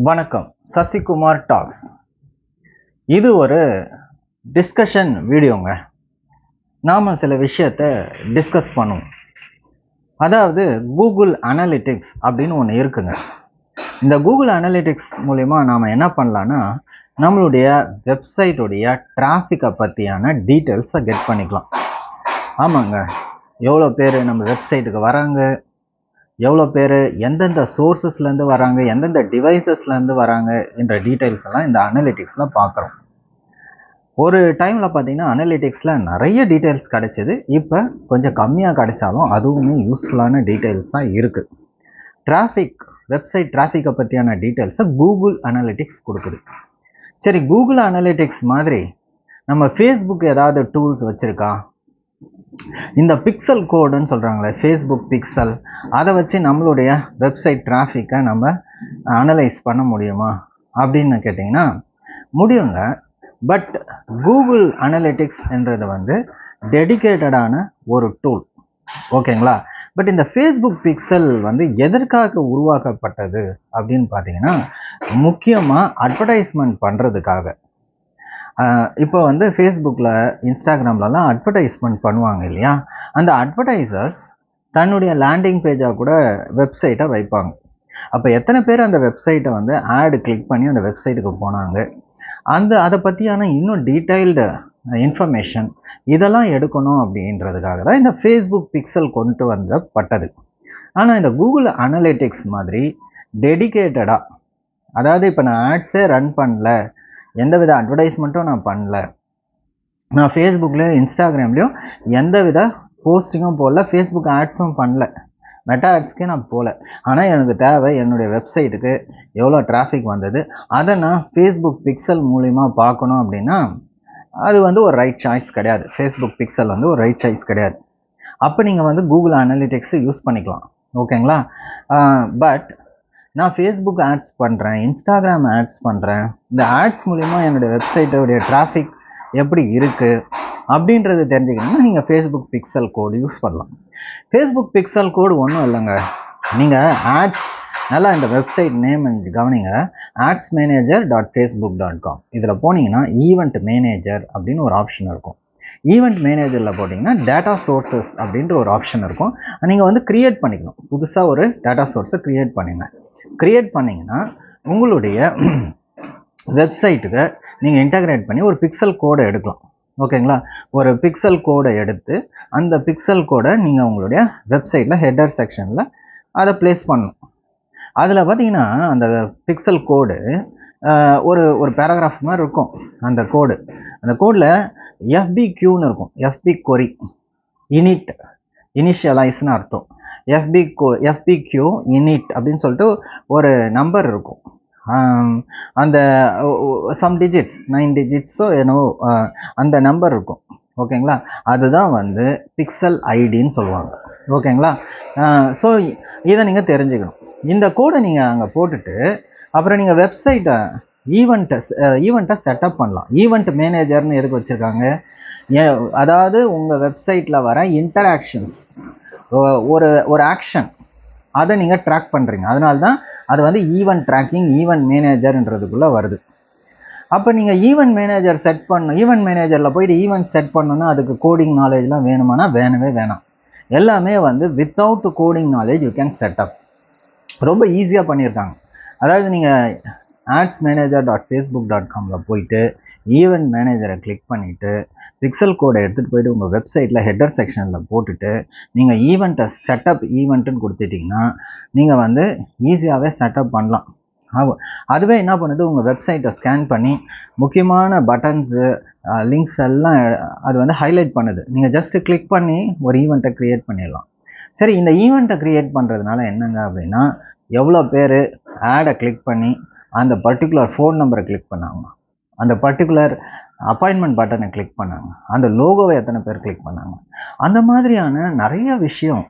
வணக்கம். சசிகுமார் டாக்ஸ். இது ஒரு டிஸ்கஷன் வீடியோங்க. நாம சில விஷயத்த டிஸ்கஸ் பண்ணுவோம். அதாவது கூகுள் அனலிட்டிக்ஸ் அப்படின்னு ஒன்று இருக்குங்க. இந்த கூகுள் அனலிட்டிக்ஸ் மூலயமா நாம் என்ன பண்ணலான்னா, நம்மளுடைய வெப்சைட்டுடைய டிராஃபிக்கை பற்றியான டீட்டெயில்ஸை கெட் பண்ணிக்கலாம். ஆமாங்க, எவ்வளோ பேர் நம்ம வெப்சைட்டுக்கு வராங்க, எவ்வளோ பேர் எந்தெந்த சோர்ஸஸ்லேருந்து வராங்க, எந்தெந்த டிவைசஸ்லேருந்து வராங்க என்ற டீட்டெயில்ஸ் எல்லாம் இந்த அனலிட்டிக்ஸில் பார்க்குறோம். ஒரு டைமில் பார்த்தீங்கன்னா அனலிட்டிக்ஸில் நிறைய டீட்டெயில்ஸ் கிடைச்சிது. இப்போ கொஞ்சம் கம்மியாக கிடைச்சாலும் அதுவுமே யூஸ்ஃபுல்லான டீட்டெயில்ஸ் தான் இருக்குது. வெப்சைட் டிராஃபிக்கை பற்றியான டீட்டெயில்ஸை கூகுள் அனலிட்டிக்ஸ் கொடுக்குது. சரி, கூகுள் அனலிட்டிக்ஸ் மாதிரி நம்ம ஃபேஸ்புக் ஏதாவது டூல்ஸ் வச்சுருக்கா? இந்த பிக்சல் கோடுன்னு சொல்கிறாங்களே, ஃபேஸ்புக் பிக்சல், அதை வச்சு நம்மளுடைய வெப்சைட் டிராஃபிக்கை நம்ம அனலைஸ் பண்ண முடியுமா அப்படின்னு கேட்டிங்கன்னா முடியுங்க. பட் கூகுள் அனலிட்டிக்ஸ் என்றது டெடிகேட்டடான ஒரு டூல், ஓகேங்களா? பட் இந்த ஃபேஸ்புக் பிக்சல் எதற்காக உருவாக்கப்பட்டது அப்படின்னு பார்த்தீங்கன்னா, முக்கியமாக அட்வர்டைஸ்மெண்ட் பண்ணுறதுக்காக. இப்போ ஃபேஸ்புக்கில், இன்ஸ்டாகிராம்லலாம் அட்வர்டைஸ்மெண்ட் பண்ணுவாங்க இல்லையா? அந்த அட்வர்டைசர்ஸ் தன்னுடைய லேண்டிங் பேஜாக கூட வெப்சைட்டை வைப்பாங்க. அப்போ எத்தனை பேர் அந்த வெப்சைட்டை ஆடு கிளிக் பண்ணி அந்த வெப்சைட்டுக்கு போனாங்க, அதை பற்றியான இன்னும் டீட்டெயில்டு இன்ஃபர்மேஷன் இதெல்லாம் எடுக்கணும் அப்படின்றதுக்காக தான் இந்த ஃபேஸ்புக் பிக்சல் கொண்டு வந்தப்பட்டது. ஆனால் இந்த கூகுள் அனலிட்டிக்ஸ் மாதிரி டெடிகேட்டடாக, அதாவது இப்போ நான் ஆட்ஸே ரன் பண்ணல, எந்தவித அட்வர்டைஸ்மெண்ட்டும் நான் பண்ணல, நான் ஃபேஸ்புக்லேயும் இன்ஸ்டாகிராம்லேயும் எந்தவித போஸ்டிங்கும் போடல, ஃபேஸ்புக் ஆட்ஸும் பண்ணல, மெட்டா ஆட்ஸ்க்கே நான் போகல, ஆனால் எனக்கு தேவை என்னுடைய வெப்சைட்டுக்கு எவ்வளோ டிராஃபிக் வந்தது, அதை நான் ஃபேஸ்புக் பிக்சல் மூலிமா பார்க்கணும் அப்படின்னா அது ஒரு ரைட் சாய்ஸ் கிடையாது. ஃபேஸ்புக் பிக்சல் ஒரு ரைட் சாய்ஸ் கிடையாது. அப்போ நீங்கள் கூகுள் அனலிட்டிக்ஸை யூஸ் பண்ணிக்கலாம், ஓகேங்களா? பட் நான் ஃபேஸ்புக் ஆட்ஸ் பண்ணுறேன், இன்ஸ்டாகிராம் ஆட்ஸ் பண்ணுறேன், இந்த ஆட்ஸ் மூலிமா என்னுடைய வெப்சைட்டோடைய டிராஃபிக் எப்படி இருக்குது அப்படின்றது தெரிஞ்சுக்கணும்னா நீங்கள் ஃபேஸ்புக் பிக்சல் கோடு யூஸ் பண்ணலாம். ஃபேஸ்புக் பிக்சல் கோடு ஒன்றும் இல்லைங்க. நீங்கள் ஆட்ஸ், நல்லா இந்த வெப்சைட் நேம் கவனிங்க, adsmanager.facebook.com. இதில் போனீங்கன்னா ஈவெண்ட் மேனேஜர் அப்படின்னு ஒரு ஆப்ஷன் இருக்கும். ஈவெண்ட் மேனேஜரில் போட்டிங்கன்னா டேட்டா சோர்ஸஸ் அப்படின்ற ஒரு ஆப்ஷன் இருக்கும். நீங்கள் க்ரியேட் பண்ணிக்கணும், புதுசாக ஒரு டேட்டா சோர்ஸை க்ரியேட் பண்ணுங்க. க்ரியேட் பண்ணிங்கன்னா உங்களுடைய வெப்சைட்டுக்கு நீங்கள் இன்டகிரேட் பண்ணி ஒரு பிக்சல் கோடை எடுக்கலாம், ஓகேங்களா? ஒரு பிக்சல் கோடை எடுத்து அந்த பிக்சல் கோடை நீங்கள் உங்களுடைய வெப்சைட்டில் ஹெட்டர் செக்ஷனில் அதை ப்ளேஸ் பண்ணணும். அதில் பார்த்தீங்கன்னா அந்த பிக்சல் கோடு ஒரு பேராகிராஃப் மாதிரி இருக்கும். அந்த கோடில் FBQன்னு இருக்கும், FB கொரி, இனிஷியலைஸ்னு அர்த்தம். FBQ இனிட் அப்படின்னு சொல்லிட்டு ஒரு நம்பர் இருக்கும். அந்த சம் டிஜிட்ஸ், 9 டிஜிட்ஸோ என்னவோ அந்த நம்பர் இருக்கும், ஓகேங்களா? அதுதான் பிக்சல் ஐடின்னு சொல்லுவாங்க, ஓகேங்களா? ஸோ இதை நீங்கள் தெரிஞ்சுக்கணும். இந்த கோடை நீங்கள் அங்கே போட்டுட்டு அப்புறம் நீங்கள் வெப்சைட்டை ஈவெண்ட்டை செட்டப் பண்ணலாம். ஈவெண்ட் மேனேஜர்னு எதுக்கு வச்சுருக்காங்க? அதாவது உங்கள் வெப்சைட்டில் வர இன்டராக்ஷன்ஸ், ஒரு ஆக்ஷன், அதை நீங்கள் ட்ராக் பண்ணுறீங்க. அதனால தான் அது ஈவெண்ட் ட்ராக்கிங், ஈவெண்ட் மேனேஜர்ன்றதுக்குள்ளே வருது. அப்போ நீங்கள் ஈவெண்ட் மேனேஜர் செட் பண்ணணும். ஈவெண்ட் மேனேஜரில் போய்ட்டு ஈவெண்ட் செட் பண்ணணுன்னா அதுக்கு கோடிங் நாலேஜ்லாம் வேணுமானா வேணவே வேணாம். எல்லாமே without coding knowledge you can setup. ரொம்ப ஈஸியாக பண்ணியிருக்காங்க. அதாவது நீங்கள் adsmanager.facebook.comல போயிட்டு ஈவெண்ட் மேனேஜரை கிளிக் பண்ணிவிட்டு பிக்சல் கோடை எடுத்துகிட்டு போயிட்டு உங்கள் வெப்சைட்டில் ஹெட்டர் செக்ஷனில் போட்டுட்டு நீங்கள் ஈவெண்ட்டை செட்டப் ஈவெண்ட்டுன்னு கொடுத்துட்டிங்கன்னா நீங்கள் ஈஸியாகவே செட்டப் பண்ணலாம். அதுவே என்ன பண்ணுது, உங்கள் வெப்சைட்டை ஸ்கேன் பண்ணி முக்கியமான பட்டன்ஸு, லிங்க்ஸ் எல்லாம் அது ஹைலைட் பண்ணுது. நீங்கள் ஜஸ்ட்டு கிளிக் பண்ணி ஒரு ஈவெண்ட்டை க்ரியேட் பண்ணிடலாம். சரி, இந்த ஈவெண்ட்டை க்ரியேட் பண்ணுறதுனால என்னங்க அப்படின்னா, எவ்வளோ பேர் ஆடை கிளிக் பண்ணி அந்த பர்டிகுலர் ஃபோன் நம்பரை கிளிக் பண்ணாங்க, அந்த பர்டிகுலர் அப்பாயின்மெண்ட் பட்டனை கிளிக் பண்ணாங்க, அந்த லோகோவை எத்தனை பேர் கிளிக் பண்ணாங்க, அந்த மாதிரியான நிறைய விஷயம்,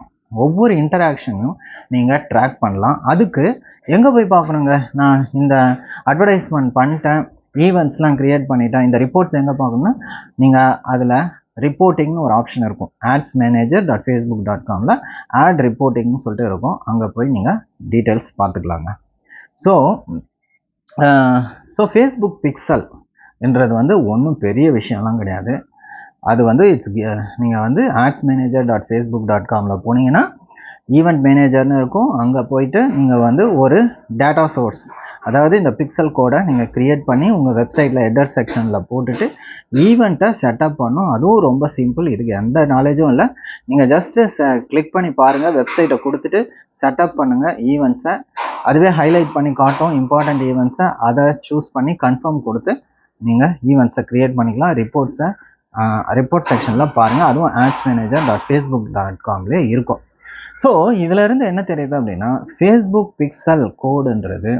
ஒவ்வொரு இன்டராக்ஷனையும் நீங்கள் ட்ராக் பண்ணலாம். அதுக்கு எங்கே போய் பார்க்கணுங்க? நான் இந்த அட்வர்டைஸ்மெண்ட் பண்ணிட்டேன், ஈவெண்ட்ஸ்லாம் க்ரியேட் பண்ணிட்டேன், இந்த ரிப்போர்ட்ஸ் எங்கே பார்க்கணுன்னா நீங்கள் அதில் ரிப்போர்ட்டிங்னு ஒரு ஆப்ஷன் இருக்கும். adsmanager.facebook.comல ஆட் ரிப்போர்ட்டிங்னு சொல்லிட்டு இருக்கும். அங்கே போய் நீங்கள் டீட்டெயில்ஸ் பார்த்துக்கலாங்க. ஸோ ஸோ ஃபேஸ்புக் பிக்சல் என்றது வந்து ஒன்றும் பெரிய விஷயம்லாம் கிடையாது. அது வந்து நீங்கள் வந்து adsmanager.facebook.comல போனீங்கன்னா ஈவெண்ட் மேனேஜர்னு இருக்கும். அங்கே போயிட்டு நீங்கள் வந்து ஒரு டேட்டா சோர்ஸ், அதாவது இந்த பிக்சல் கோடை நீங்கள் க்ரியேட் பண்ணி உங்கள் வெப்சைட்டில் ஹெட்டர் செக்ஷனில் போட்டுட்டு ஈவெண்ட்டை செட்டப் பண்ணும். அதுவும் ரொம்ப சிம்பிள். இதுக்கு எந்த நாலேஜும் இல்லை. நீங்கள் ஜஸ்ட்டு கிளிக் பண்ணி பாருங்கள், வெப்சைட்டை கொடுத்துட்டு செட்டப் பண்ணுங்கள் ஈவெண்ட்ஸை. அதுவே ஹைலைட் பண்ணி காட்டும் இம்பார்ட்டண்ட் ஈவெண்ட்ஸை. அதை சூஸ் பண்ணி கன்ஃபார்ம் கொடுத்து நீங்கள் ஈவெண்ட்ஸை க்ரியேட் பண்ணிக்கலாம். ரிப்போர்ட் செக்ஷனில் பாருங்கள். அதுவும் adsmanager.facebook.comலே இருக்கும். ஸோ இதிலிருந்து என்ன தெரியுது அப்படின்னா, ஃபேஸ்புக் பிக்சல் கோடுன்றது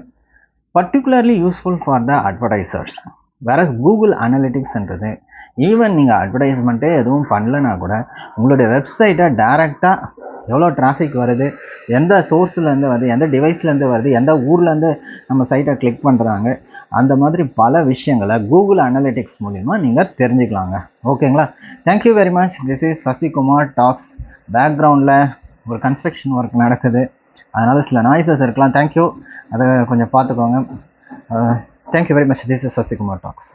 particularly useful for the advertisers. Whereas Google அனலிட்டிக்ஸ்ன்றது ஈவன் நீங்கள் அட்வர்டைஸ்மெண்ட்டே எதுவும் பண்ணலனா கூட உங்களுடைய வெப்சைட்டை டைரெக்டாக எவ்வளோ டிராஃபிக் வருது, எந்த சோர்ஸ்லேருந்து வருது, எந்த டிவைஸ்லேருந்து வருது, எந்த ஊர்லேருந்து நம்ம சைட்டை கிளிக் பண்ணுறாங்க, அந்த மாதிரி பல விஷயங்களை கூகுள் அனலிட்டிக்ஸ் மூலிமா நீங்கள் தெரிஞ்சுக்கலாங்க. ஓகேங்களா? Thank you very much. This is Sasikumar talks. பேக்ரவுண்டில் ஒரு கன்ஸ்ட்ரக்ஷன் ஒர்க் நடக்குது, அதனால் சில நாய்ஸஸ் இருக்கலாம். தேங்க்யூ, அதை கொஞ்சம் பார்த்துக்கோங்க. Thank you very much. This is Sasikumar tax.